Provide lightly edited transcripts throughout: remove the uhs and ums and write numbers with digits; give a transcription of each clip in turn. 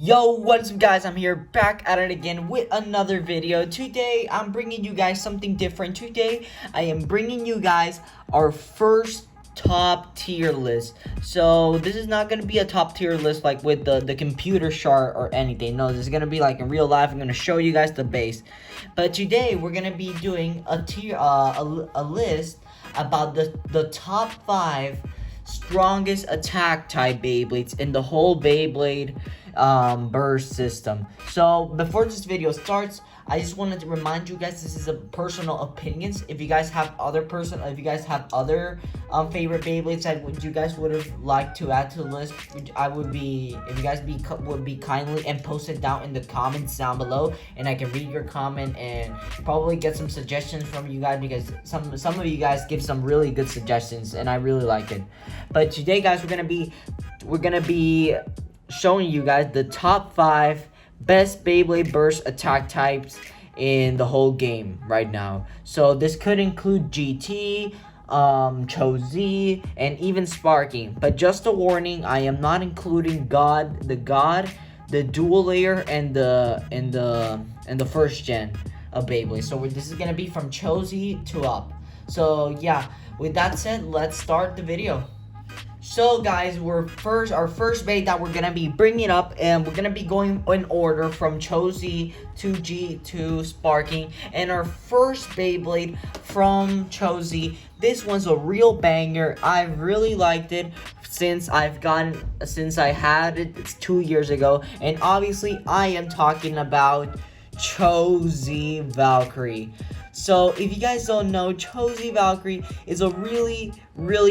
Yo, what's up guys, I'm here back at it again with another video. Today, I'm bringing you guys something different. Today, I am bringing you guys our first top tier list. So, this is not going to be a top tier list like with the computer chart or anything. No, this is going to be like in real life. I'm going to show you guys the base. But today, we're going to be doing a tier, a list about the top 5 strongest attack type Beyblades in the whole Beyblade burst system. So before this video starts, I just wanted to remind you guys this is a personal opinions. If you guys have other favorite Beyblades that you guys would have liked to add to the list, if you guys would be kindly and post it down in the comments down below, and I can read your comment and probably get some suggestions from you guys, because some of you guys give some really good suggestions and I really like it. But today guys, we're gonna be showing you guys the top 5 best Beyblade burst attack types in the whole game right now. So this could include GT, Josie, and even Sparking. But just a warning, I am not including the dual layer, and the first gen of Beyblade. So this is gonna be from Josie to up. So yeah, with that said, let's start the video. So guys, our first bait that we're gonna be bringing up, and we're gonna be going in order from Josie to G to Sparking. And our first Beyblade from Josie, this one's a real banger. I really liked it since I had it. It's 2 years ago, and obviously I am talking about Josie Valkyrie. So if you guys don't know, Josie Valkyrie is a really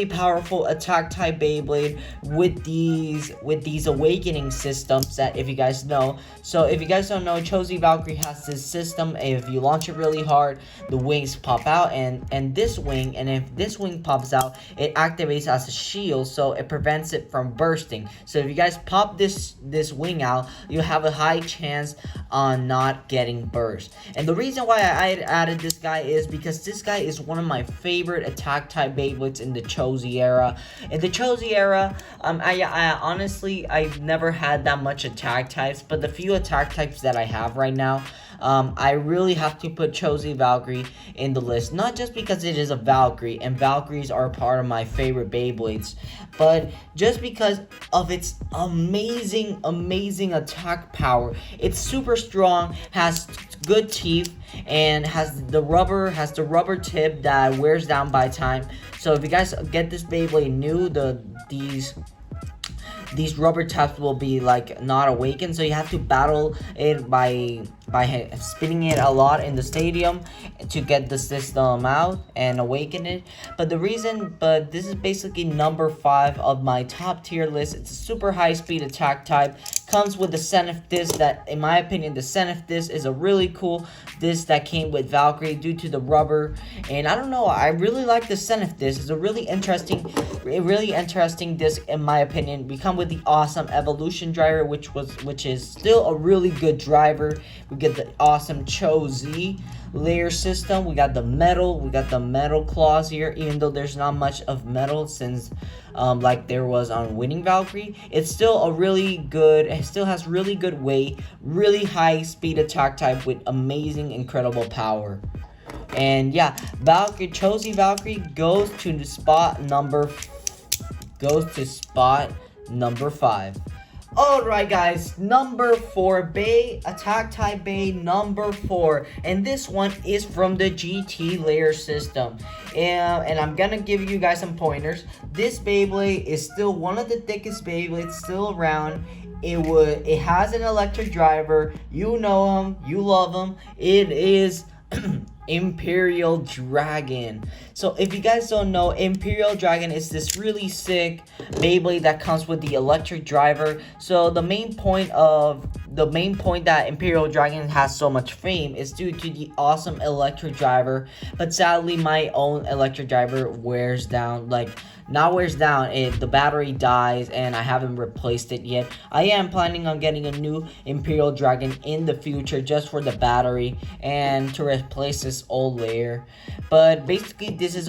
powerful attack type Beyblade with these awakening systems that, if you guys know. So if you guys don't know, Josie Valkyrie has this system. If you launch it really hard, the wings pop out, and if this wing pops out, it activates as a shield, so it prevents it from bursting. So if you guys pop this wing out, you have a high chance on not getting burst. And the reason why I added this guy is because this guy is one of my favorite attack type Beyblades in the Josie era. In the Josie era, I honestly, I've never had that much attack types, but the few attack types that I have right now, I really have to put Josie Valkyrie in the list. Not just because it is a Valkyrie, and Valkyries are part of my favorite Beyblades, but just because of its amazing attack power. It's super strong, has good teeth, and has the rubber tip that wears down by time. So if you guys get this Beyblade new, these rubber taps will be like not awakened, so you have to battle it by spinning it a lot in the stadium to get the system out and awaken it. But this is basically number 5 of my top tier list. It's a super high speed attack type. Comes with the Zenith disc that, in my opinion, the Zenith disc is a really cool disc that came with Valkyrie due to the rubber. And I don't know, I really like the Zenith disc. It's a really interesting disc in my opinion. We come with the awesome evolution driver, which is still a really good driver. We get the awesome Josie layer system. We got the metal claws here, even though there's not much of metal since like there was on Winning Valkyrie. It's still it still has really good weight, really high speed attack type with incredible power. And yeah, Josie Valkyrie goes to spot number 5. Alright guys, number 4, attack type Bay number 4, and this one is from the GT layer system. And I'm gonna give you guys some pointers. This Beyblade is still one of the thickest Beyblades still around. It has an electric driver. You know him, you love him. It is Imperial Dragon. So if you guys don't know, Imperial Dragon is this really sick Beyblade that comes with the electric driver. So the main point that Imperial Dragon has so much fame is due to the awesome electric driver. But sadly, my own electric driver wears down. Like, now wears down, if the battery dies and I haven't replaced it yet, I am planning on getting a new Imperial Dragon in the future just for the battery and to replace this old layer. But basically, this is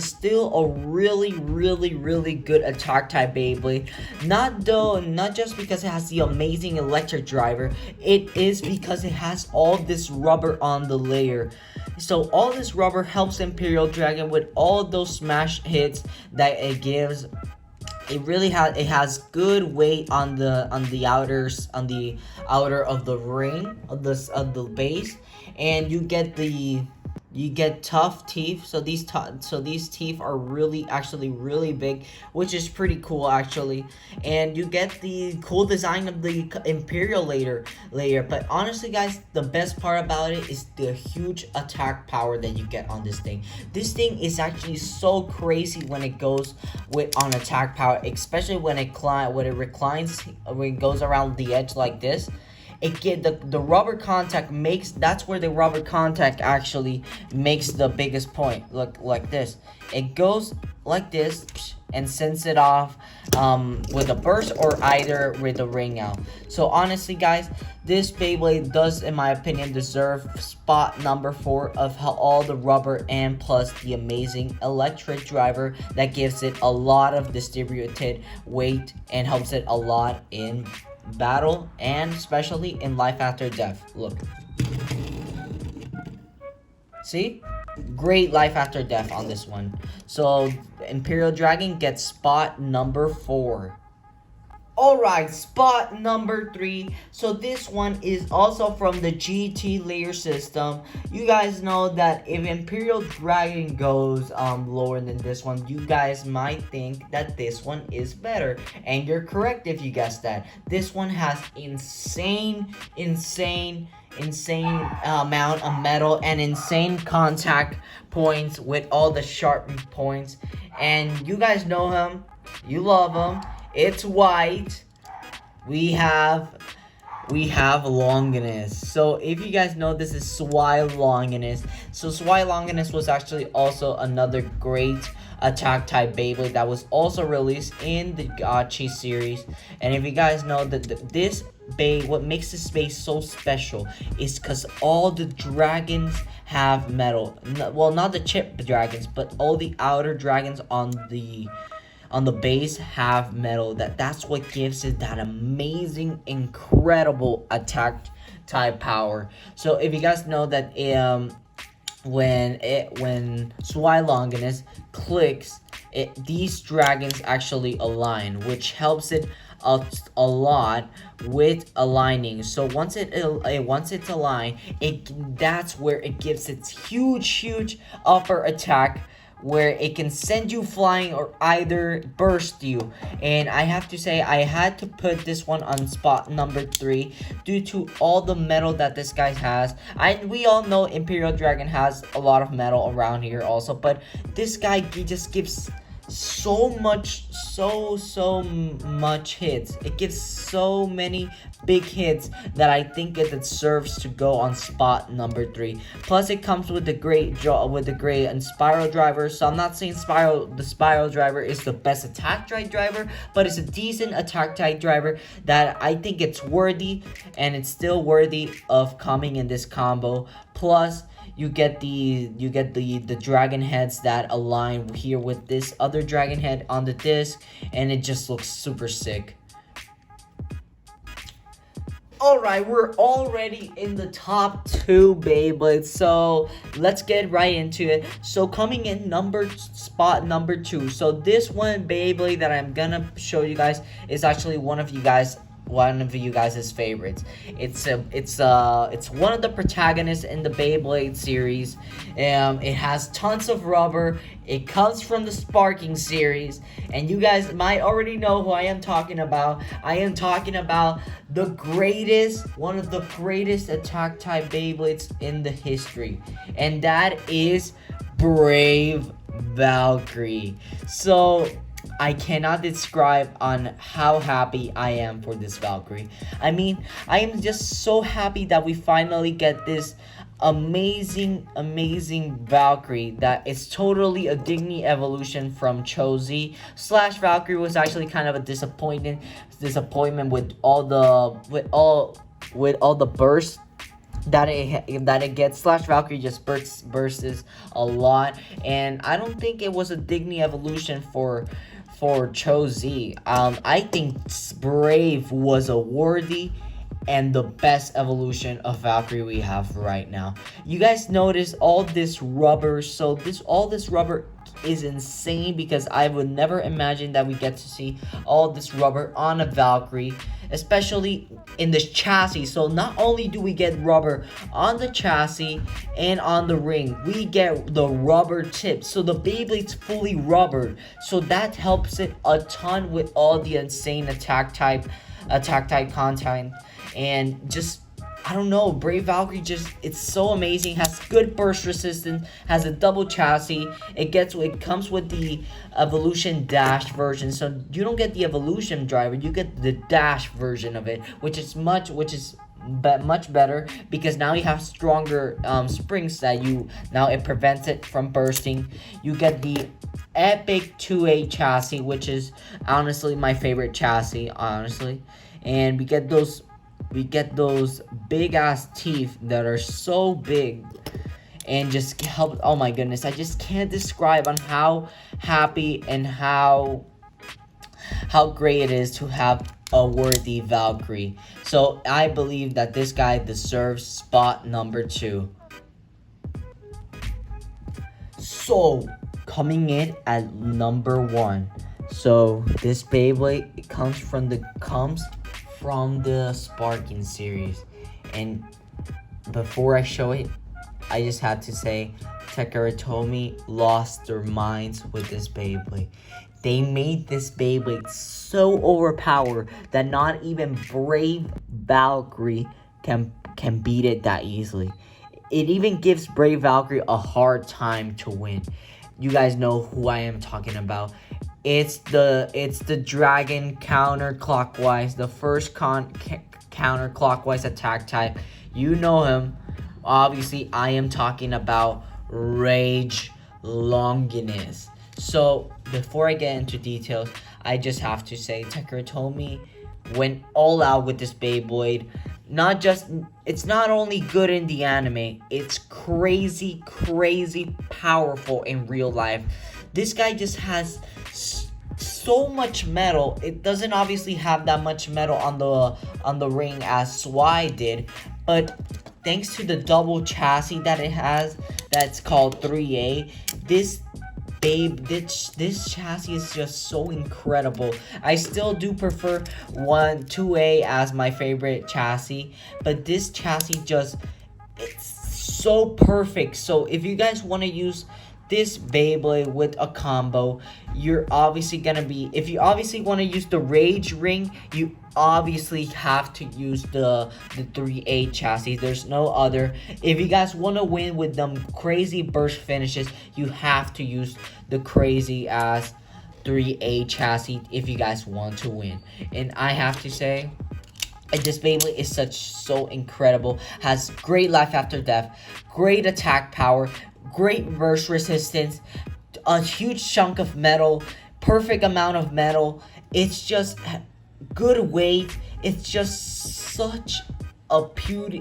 still a really good attack type Beyblade. Not just because it has the amazing electric driver, it is because it has all this rubber on the layer. So all this rubber helps Imperial Dragon with all those smash hits that it gives. It has good weight on the outer of the ring of the base, and you get tough teeth. So these teeth are actually really big, which is pretty cool actually. And you get the cool design of the Imperial layer. But honestly, guys, the best part about it is the huge attack power that you get on this thing. This thing is actually so crazy when it goes on attack power, especially when it reclines, when it goes around the edge like this. The rubber contact that's where the rubber contact actually makes the biggest point. Look, like this, it goes like this and sends it off with a burst or either with a ring out. So honestly, guys, this Beyblade does, in my opinion, deserve spot number 4 of all the rubber and plus the amazing electric driver that gives it a lot of distributed weight and helps it a lot in battle and especially in life after death. Look, see, great life after death on this one. So Imperial Dragon gets spot number 4. Alright, spot number 3. So this one is also from the GT layer system. You guys know that if Imperial Dragon goes lower than this one, you guys might think that this one is better. And you're correct if you guessed that. This one has insane amount of metal and insane contact points with all the sharp points. And you guys know him. You love him. It's white. We have Longinus. So if you guys know, this is Wai Longinus. So Wai Longinus was actually also another great attack type Beyblade that was also released in the Gachi series. And if you guys know that what makes this base so special is because all the dragons have metal. Well, not the chip dragons, but all the outer dragons on the base have metal. That's what gives it that amazing, incredible attack type power. So if you guys know that when Wai Longinus clicks, these dragons actually align, which helps it a lot with aligning. So once it's aligned, that's where it gives its huge upper attack, where it can send you flying or either burst you. And I have to say, I had to put this one on spot number 3 due to all the metal that this guy has. We all know Imperial Dragon has a lot of metal around here also, but this guy, he just gives so much hits. It gives so many big hits that I think it deserves to go on spot number 3. Plus, it comes with the great and spiral driver. So I'm not saying the spiral driver is the best attack type driver, but it's a decent attack type driver that I think it's worthy, and it's still worthy of coming in this combo. Plus, you get the dragon heads that align here with this other dragon head on the disc, and it just looks super sick. Alright, we're already in the top 2 Beyblades, so let's get right into it. So coming in spot number 2. So this one Beyblade that I'm gonna show you guys is actually one of you guys' favorites. It's one of the protagonists in the Beyblade series. It has tons of rubber. It comes from the Sparking series, and you guys might already know who I am talking about. I am talking about one of the greatest attack type Beyblades in the history, and that is Brave Valkyrie. So I cannot describe on how happy I am for this Valkyrie. I mean, I am just so happy that we finally get this amazing Valkyrie that is totally a Digny evolution from Josie. Slash Valkyrie was actually kind of a disappointment with all the bursts that it gets. Slash Valkyrie just bursts a lot, and I don't think it was a Digny evolution for Josie. I think Brave was a worthy and the best evolution of Valkyrie we have right now. You guys notice all this rubber, so all this rubber is insane, because I would never imagine that we get to see all this rubber on a Valkyrie, especially in this chassis. So not only do we get rubber on the chassis and on the ring, we get the rubber tips, so the Beyblade's fully rubbered, so that helps it a ton with all the insane attack type content. And just, I don't know, Brave Valkyrie just, it's so amazing. Has good burst resistance, has a double chassis. It comes with the evolution dash version, so you don't get the evolution driver, you get the dash version of it, which is much better, because now you have stronger springs that it prevents it from bursting. You get the epic 2A chassis, which is honestly my favorite chassis, honestly. And we get those big ass teeth that are so big and just help. Oh my goodness, I just can't describe on how happy and how great it is to have a worthy Valkyrie. So I believe that this guy deserves spot number 2. So coming in at number 1, so this Beyblade comes from the Sparking series, and before I show it, I just had to say Takara Tomy lost their minds with this Beyblade. They made this Beyblade so overpowered that not even Brave Valkyrie can beat it that easily. It even gives Brave Valkyrie a hard time to win. You guys know who I am talking about. It's the dragon counterclockwise, the first counterclockwise attack type. You know him. Obviously, I am talking about Wai Longinus. So before I get into details, I just have to say Takara Tomy went all out with this Beyblade. It's not only good in the anime, it's crazy powerful in real life. This guy just has so much metal. It doesn't obviously have that much metal on the ring as Wai did, but thanks to the double chassis that it has, that's called 3A, this chassis is just so incredible. I still do prefer 2A as my favorite chassis, but this chassis it's so perfect. So if you guys want to use this Beyblade with a combo, you're obviously gonna be, if you obviously want to use the Rage Ring, you obviously have to use the 3A chassis. There's no other. If you guys want to win with them crazy burst finishes, you have to use the crazy ass 3A chassis if you guys want to win. And I have to say, this Beyblade is so incredible. Has great life after death, great attack power, great burst resistance, a huge chunk of metal, perfect amount of metal. It's just good weight. It's just such a beauty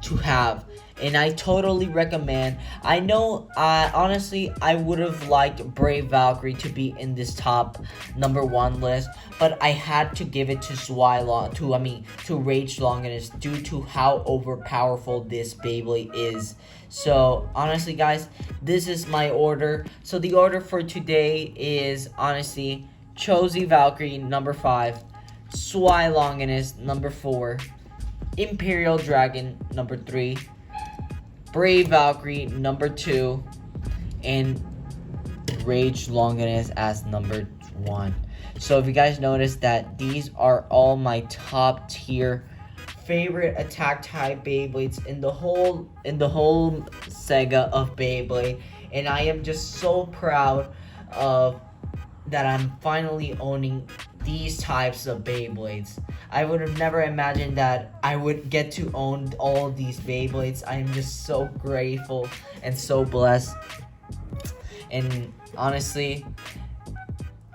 to have, and I totally recommend. I know, honestly, I would have liked Brave Valkyrie to be in this top number 1 list, but I had to give it to Rage Longinus due to how overpowerful this Beyblade is. So honestly, guys, this is my order. So the order for today is honestly Josie Valkyrie number 5, Wai Longinus number 4, Imperial Dragon number 3, Brave Valkyrie number 2, and Rage Longinus as number 1. So if you guys notice that these are all my top tier favorite attack type Beyblades in the whole Sega of Beyblade, and I am just so proud of that I'm finally owning these types of Beyblades. I would have never imagined that I would get to own all of these Beyblades. I am just so grateful and so blessed. And honestly,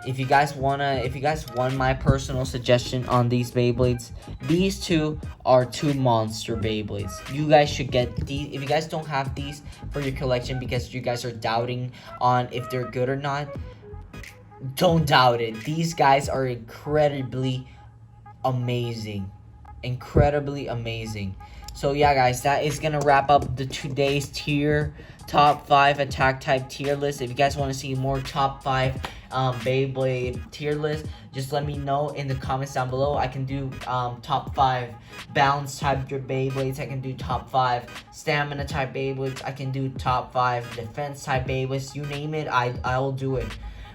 if you guys want my personal suggestion on these Beyblades, these two are two monster Beyblades. You guys should get these. If you guys don't have these for your collection because you guys are doubting on if they're good or not, don't doubt it. These guys are incredibly amazing. Incredibly amazing. So yeah, guys, that is gonna wrap up the today's top 5 attack type tier list. If you guys want to see more top 5 Beyblade tier list, just let me know in the comments down below. I can do top 5 balance type Beyblades. I can do top 5 stamina type Beyblades. I can do top 5 defense type Beyblades. You name it, I'll do it.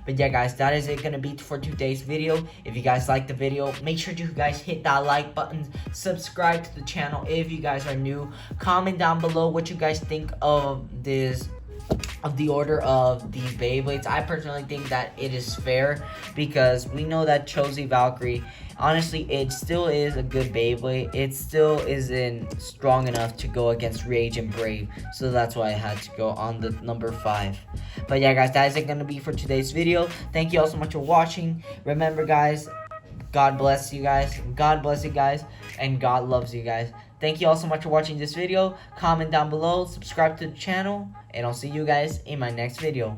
But yeah, guys, that is it gonna be for today's video. If you guys like the video, make sure you guys hit that like button, subscribe to the channel if you guys are new, comment down below what you guys think of the order of the Beyblades. I personally think that it is fair because we know that Josie Valkyrie, honestly, it still is a good Beyblade. It still isn't strong enough to go against Rage and Brave, so that's why I had to go on the number 5. But yeah, guys, that is it gonna be for today's video. Thank you all so much for watching. Remember, guys, God bless you guys. God bless you guys, and God loves you guys. Thank you all so much for watching this video. Comment down below, subscribe to the channel, and I'll see you guys in my next video.